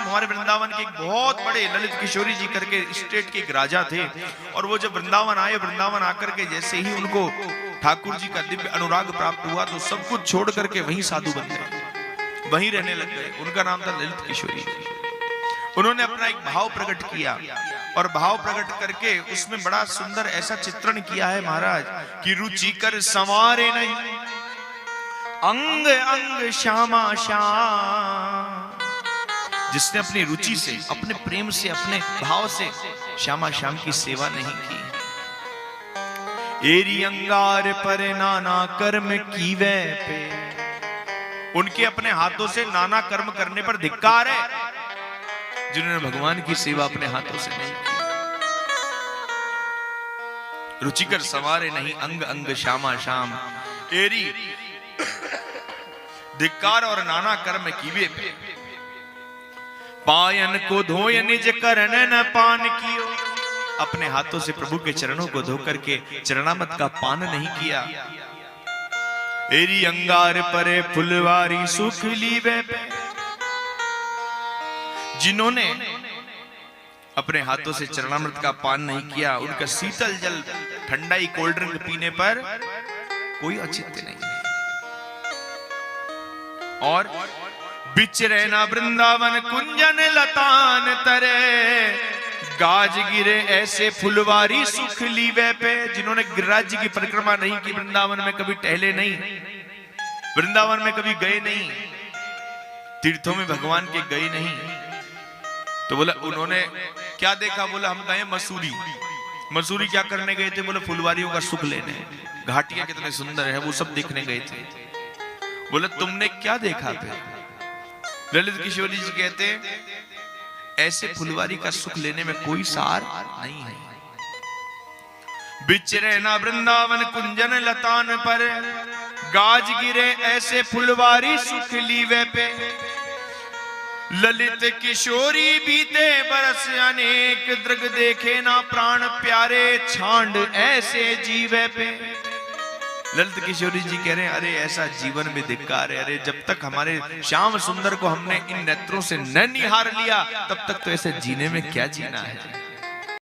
हमारे वृंदावन के एक बहुत बड़े ललित किशोरी जी करके स्टेट के एक राजा थे, और वो जब वृंदावन आए, वृंदावन आकर के जैसे ही उनको ठाकुर जी का दिव्य अनुराग प्राप्त हुआ तो सब कुछ छोड़ करके वहीं साधु बन गए, वहीं रहने लग गए। उनका नाम था ललित किशोरी जी। उन्होंने अपना एक भाव प्रकट किया, और भाव प्रकट करके उसमें बड़ा सुंदर ऐसा चित्रण किया है महाराज कि रुचि कर संवारे नहीं अंग अंग श्यामा श्याम। जिसने अपनी रुचि से, अपने प्रेम से, अपने भाव से श्यामा श्याम की सेवा नहीं की। एरी अंगार पर नाना कर्म कीवे पे, उनके अपने हाथों से नाना कर्म करने पर धिक्कार है, जिन्होंने भगवान की सेवा अपने हाथों से नहीं की। रुचिकर सवारे नहीं अंग अंग श्यामा श्याम, एरी धिक्कार और नाना कर्म कीवे पे। पायन को धोय निज करण न पान कियो, अपने हाथों से प्रभु के चरणों को धोकर के चरणामृत का पान नहीं किया। एरी अंगार परे फुलवारी सुख लीवे पे, जिन्होंने अपने हाथों से चरणामृत का पान नहीं किया, उनका शीतल जल ठंडाई कोल्ड ड्रिंक पीने पर कोई औचित्य नहीं। और बिचरे ना वृंदावन कुंजन लतान तरे, गाज गिरे ऐसे फुलवारी सुख लीवे पे, जिन्होंने गिरिराज जी की परिक्रमा नहीं की, वृंदावन में कभी टहले नहीं, वृंदावन में कभी गए नहीं, तीर्थों में भगवान के गए नहीं, तो बोला उन्होंने क्या देखा? बोला हम गए मसूरी। मसूरी क्या करने गए थे? बोले फुलवारियों का सुख लेने, घाटियां कितने सुंदर है वो सब देखने गए थे। बोले तुमने क्या देखा? फिर ललित किशोरी जी कहते ऐसे फुलवारी का सुख लेने में कोई सार नहीं है। बिचरे ना वृंदावन कुंजन लतान पर, गाज गिरे ऐसे फुलवारी सुख लीवे पे। ललित किशोरी बीते बरस अनेक, दृग देखे ना प्राण प्यारे, छांड ऐसे जीवे पे। ललित किशोरी जी कह रहे हैं अरे ऐसा जीवन में धिक्कार है, अरे जब तक हमारे श्याम सुंदर को हमने इन नेत्रों से न निहार लिया तब तक तो ऐसे जीने में क्या जीना है।